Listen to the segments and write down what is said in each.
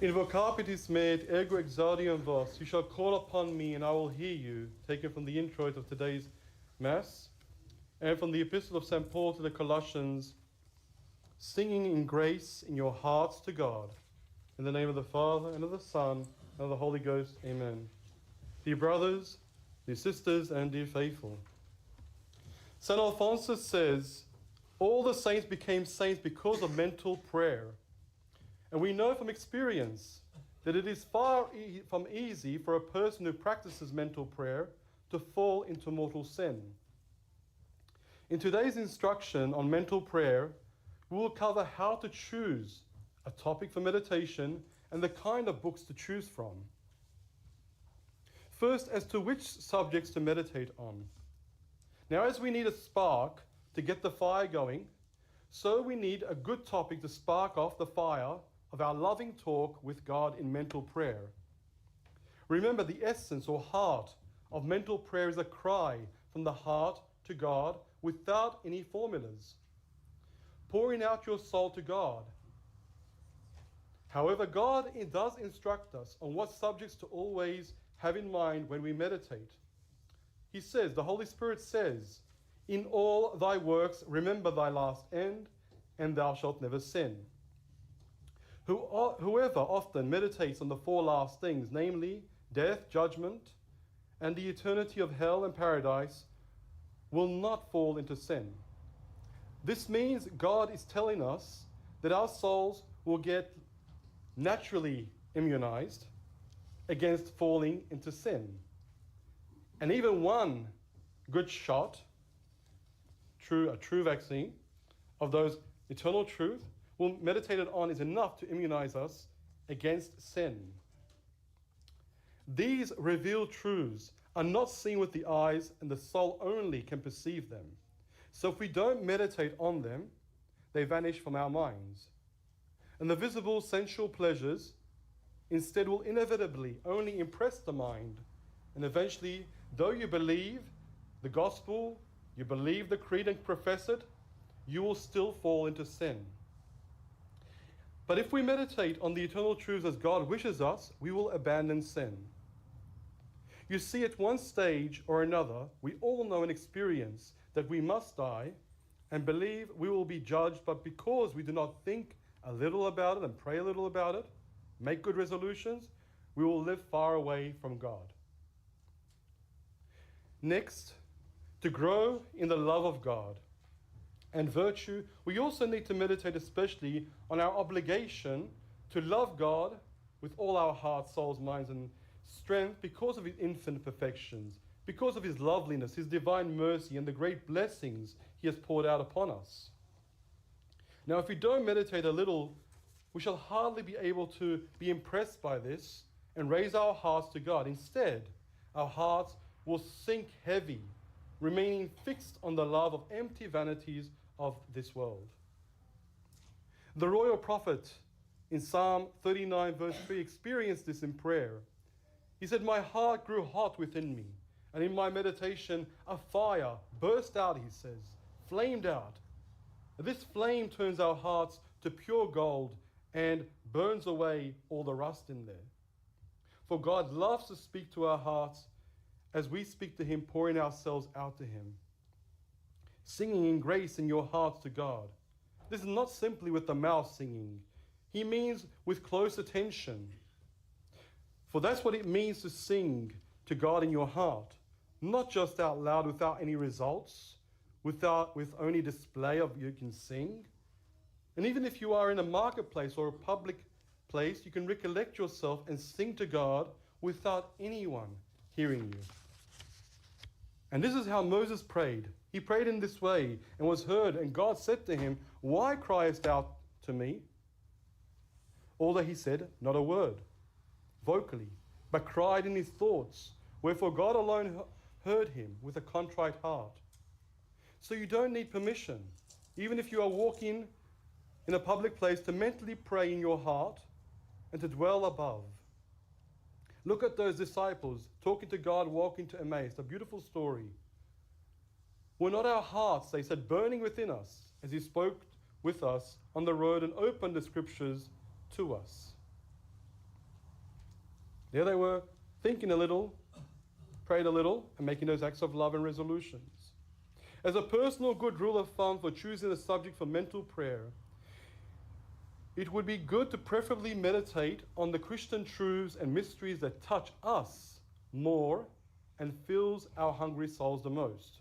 Invocapitis me et ergo exaudium vos. You shall call upon me and I will hear you. Taken from the Introit of today's Mass. And from the Epistle of St. Paul to the Colossians, singing in grace in your hearts to God. In the name of the Father, and of the Son, and of the Holy Ghost. Amen. Dear brothers, dear sisters, and dear faithful. St. Alphonsus says, all the saints became saints because of mental prayer. And we know from experience that it is far from easy for a person who practices mental prayer to fall into mortal sin. In today's instruction on mental prayer, we will cover how to choose a topic for meditation and the kind of books to choose from. First, as to which subjects to meditate on. Now, as we need a spark to get the fire going, so we need a good topic to spark off the fire of our loving talk with God in mental prayer. Remember, the essence or heart of mental prayer is a cry from the heart to God without any formulas, pouring out your soul to God. However, God does instruct us on what subjects to always have in mind when we meditate. He says, the Holy Spirit says, in all thy works remember thy last end, and thou shalt never sin. Whoever often meditates on the four last things, namely death, judgment, and the eternity of hell and paradise, will not fall into sin. This means God is telling us that our souls will get naturally immunized against falling into sin. And even one good shot, a true vaccine of those eternal truth, meditated on is enough to immunize us against sin. These revealed truths are not seen with the eyes, and the soul only can perceive them. So if we don't meditate on them, they vanish from our minds. And the visible sensual pleasures instead will inevitably only impress the mind. And eventually, though you believe the gospel, you believe the creed and profess it, you will still fall into sin. But if we meditate on the eternal truths as God wishes us, we will abandon sin. You see, at one stage or another, we all know and experience that we must die and believe we will be judged, but because we do not think a little about it and pray a little about it, make good resolutions, we will live far away from God. Next, to grow in the love of God and virtue, we also need to meditate especially on our obligation to love God with all our hearts, souls, minds, and strength because of his infinite perfections, because of his loveliness, his divine mercy, and the great blessings he has poured out upon us. Now, if we don't meditate a little, we shall hardly be able to be impressed by this and raise our hearts to God. Instead, our hearts will sink heavy, remaining fixed on the love of empty vanities of this world. The royal prophet in Psalm 39 verse 3 experienced this in prayer. He said, my heart grew hot within me, and in my meditation a fire burst out, he says, flamed out. This flame turns our hearts to pure gold and burns away all the rust in there. For God loves to speak to our hearts as we speak to him, pouring ourselves out to him. Singing in grace in your hearts to God. This is not simply with the mouth singing. He means with close attention. For that's what it means to sing to God in your heart. Not just out loud without any results, with only display of you can sing. And even if you are in a marketplace or a public place, you can recollect yourself and sing to God without anyone hearing you. And this is how Moses prayed. He prayed in this way and was heard, and God said to him, why criest thou to me? Although he said not a word vocally, but cried in his thoughts, wherefore God alone heard him with a contrite heart. So you don't need permission, even if you are walking in a public place, to mentally pray in your heart and to dwell above. Look at those disciples talking to God, walking to Emmaus, a beautiful story. Were not our hearts, they said, burning within us as he spoke with us on the road and opened the scriptures to us? There they were, thinking a little, prayed a little, and making those acts of love and resolutions. As a personal good rule of thumb for choosing a subject for mental prayer, it would be good to preferably meditate on the Christian truths and mysteries that touch us more and fills our hungry souls the most.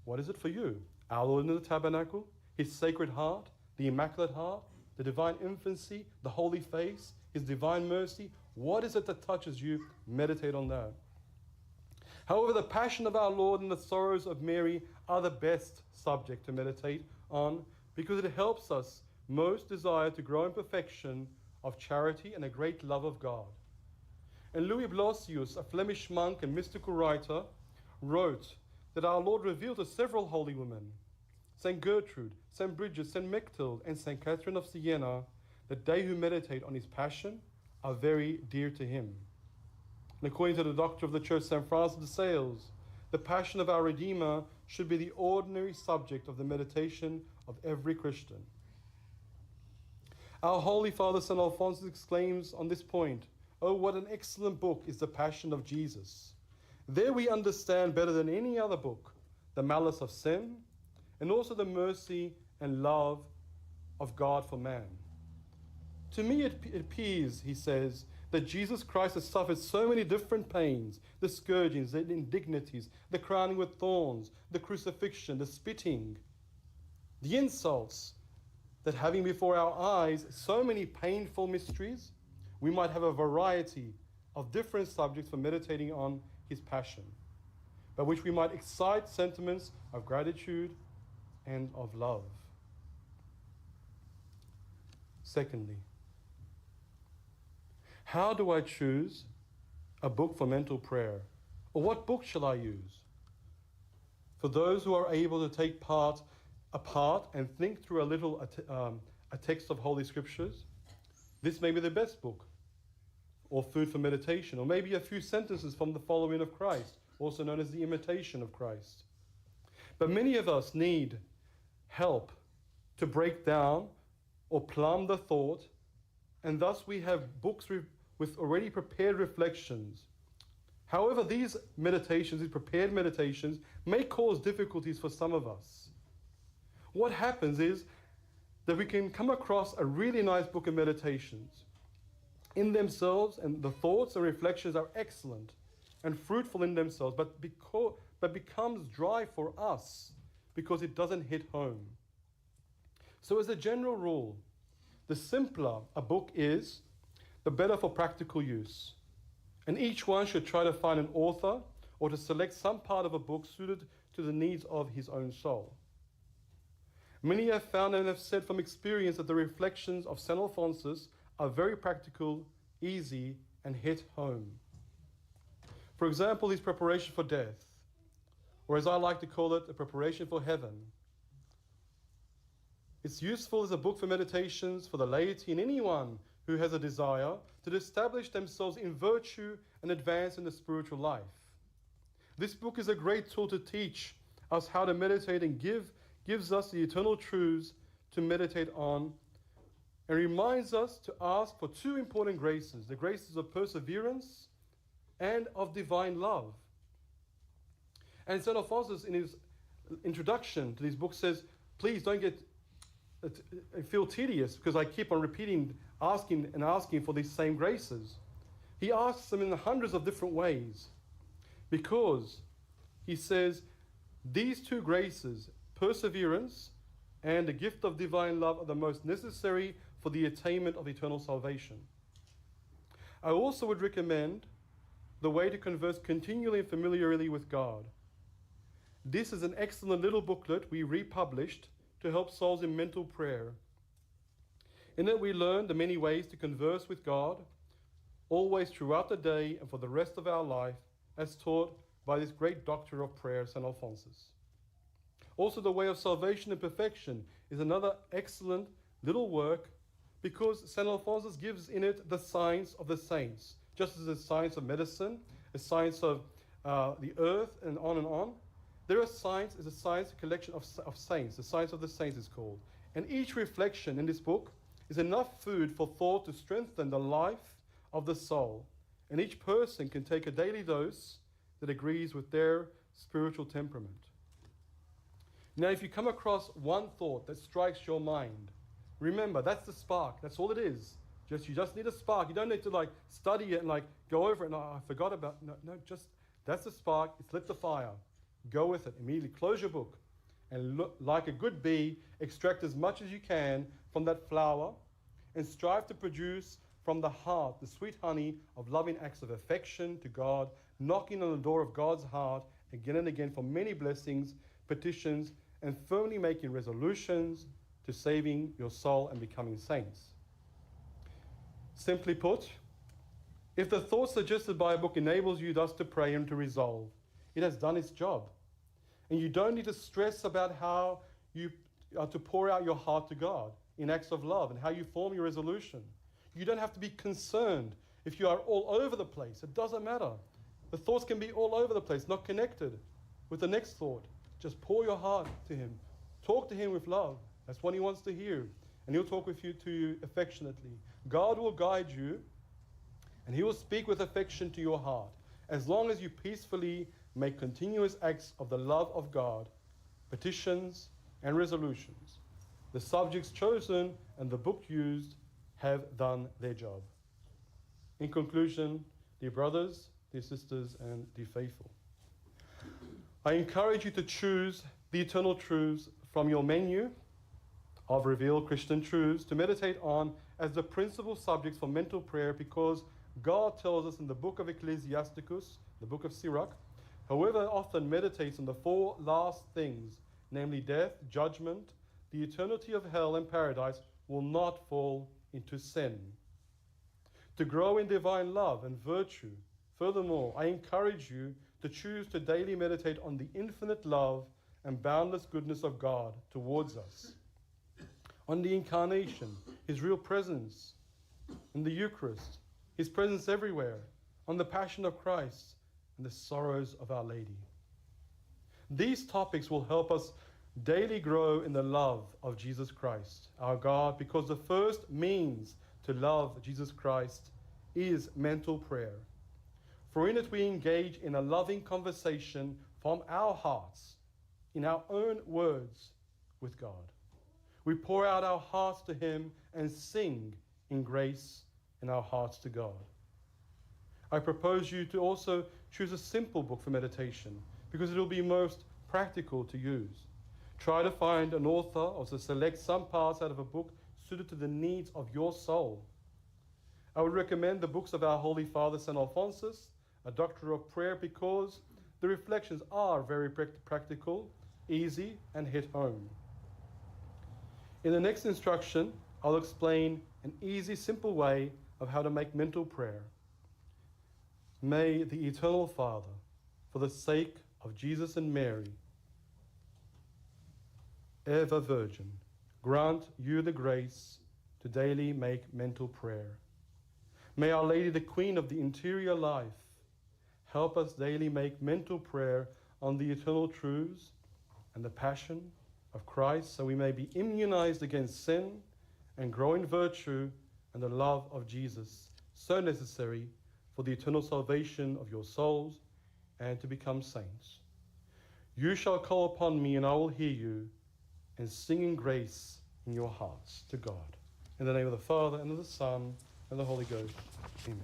What is it for you? Our Lord in the tabernacle, his sacred heart, the immaculate heart, the divine infancy, the holy face, his divine mercy. What is it that touches you? Meditate on that. However, the passion of our Lord and the sorrows of Mary are the best subject to meditate on because it helps us most desire to grow in perfection of charity and a great love of God. And Louis Blasius, a Flemish monk and mystical writer, wrote that our Lord revealed to several holy women, St. Gertrude, St. Bridget, St. Mechtilde, and St. Catherine of Siena, that they who meditate on his passion are very dear to him. And according to the doctor of the church, St. Francis de Sales, the passion of our Redeemer should be the ordinary subject of the meditation of every Christian. Our Holy Father, St. Alphonsus, exclaims on this point, "Oh, what an excellent book is the Passion of Jesus. There we understand better than any other book the malice of sin and also the mercy and love of God for man. To me it appears," he says, "that Jesus Christ has suffered so many different pains, the scourgings, the indignities, the crowning with thorns, the crucifixion, the spitting, the insults, that having before our eyes so many painful mysteries, we might have a variety of different subjects for meditating on his passion, by which we might excite sentiments of gratitude and of love." Secondly, how do I choose a book for mental prayer? Or what book shall I use? For those who are able to take part apart and think through a text of Holy Scriptures, this may be the best book, or food for meditation, or maybe a few sentences from the Following of Christ, also known as the Imitation of Christ. But many of us need help to break down or plumb the thought, and thus we have books with already prepared reflections. However, these meditations, these prepared meditations, may cause difficulties for some of us. What happens is that we can come across a really nice book of meditations in themselves, and the thoughts and reflections are excellent and fruitful in themselves, but becomes dry for us because it doesn't hit home. So as a general rule, the simpler a book is, the better for practical use. And each one should try to find an author or to select some part of a book suited to the needs of his own soul. Many have found and have said from experience that the reflections of St. Alphonsus are very practical, easy, and hit home. For example, his preparation for death, or as I like to call it, a preparation for heaven. It's useful as a book for meditations for the laity and anyone who has a desire to establish themselves in virtue and advance in the spiritual life. This book is a great tool to teach us how to meditate and gives us the eternal truths to meditate on, and reminds us to ask for two important graces, the graces of perseverance and of divine love. And St. Alphonsus, in his introduction to this book, says, please don't feel tedious because I keep on repeating, asking for these same graces. He asks them in hundreds of different ways because he says these two graces, perseverance and the gift of divine love, are the most necessary for the attainment of eternal salvation. I also would recommend the way to converse continually and familiarly with God. This is an excellent little booklet we republished to help souls in mental prayer. In it we learn the many ways to converse with God, always throughout the day and for the rest of our life, as taught by this great doctor of prayer, St. Alphonsus. Also, the way of salvation and perfection is another excellent little work because St. Alphonsus gives in it the science of the saints, just as the science of medicine, a science of the earth, and on. There is science, is a science, a collection of saints. The science of the saints is called. And each reflection in this book is enough food for thought to strengthen the life of the soul, and each person can take a daily dose that agrees with their spiritual temperament. Now, if you come across one thought that strikes your mind, remember, that's the spark. That's all it is. You just need a spark. You don't need to study it and go over it. No, I forgot about. No, just that's the spark. It's lit the fire. Go with it. Immediately close your book, and look like a good bee, extract as much as you can from that flower, and strive to produce from the heart the sweet honey of loving acts of affection to God, knocking on the door of God's heart again and again for many blessings, petitions, and firmly making resolutions to saving your soul and becoming saints. Simply put, if the thought suggested by a book enables you thus to pray and to resolve, it has done its job. And you don't need to stress about how you are to pour out your heart to God in acts of love and how you form your resolution. You don't have to be concerned if you are all over the place. It doesn't matter. The thoughts can be all over the place, not connected with the next thought. Just pour your heart to Him. Talk to Him with love. That's what He wants to hear. And He'll talk to you affectionately. God will guide you, and He will speak with affection to your heart, as long as you peacefully make continuous acts of the love of God, petitions and resolutions. The subjects chosen and the book used have done their job. In conclusion, dear brothers, dear sisters, and dear faithful, I encourage you to choose the eternal truths from your menu of revealed Christian truths to meditate on as the principal subjects for mental prayer, because God tells us in the book of Ecclesiasticus, the book of Sirach, whoever often meditates on the four last things, namely death, judgment, the eternity of hell and paradise, will not fall into sin. To grow in divine love and virtue, furthermore, I encourage you to choose to daily meditate on the infinite love and boundless goodness of God towards us, on the Incarnation, His real presence in the Eucharist, His presence everywhere, on the Passion of Christ and the sorrows of Our Lady. These topics will help us daily grow in the love of Jesus Christ, our God, because the first means to love Jesus Christ is mental prayer. For in it we engage in a loving conversation from our hearts, in our own words with God. We pour out our hearts to Him and sing in grace in our hearts to God. I propose you to also choose a simple book for meditation, because it will be most practical to use. Try to find an author or to select some parts out of a book suited to the needs of your soul. I would recommend the books of our Holy Father, St. Alphonsus, a doctor of prayer, because the reflections are very practical, easy, and hit home. In the next instruction, I'll explain an easy, simple way of how to make mental prayer. May the Eternal Father, for the sake of Jesus and Mary, ever Virgin, grant you the grace to daily make mental prayer. May Our Lady, the Queen of the interior life, help us daily make mental prayer on the eternal truths and the passion of Christ, so we may be immunized against sin and grow in virtue and the love of Jesus, so necessary for the eternal salvation of your souls and to become saints. You shall call upon me, and I will hear you, and sing in grace in your hearts to God. In the name of the Father, and of the Son, and the Holy Ghost. Amen.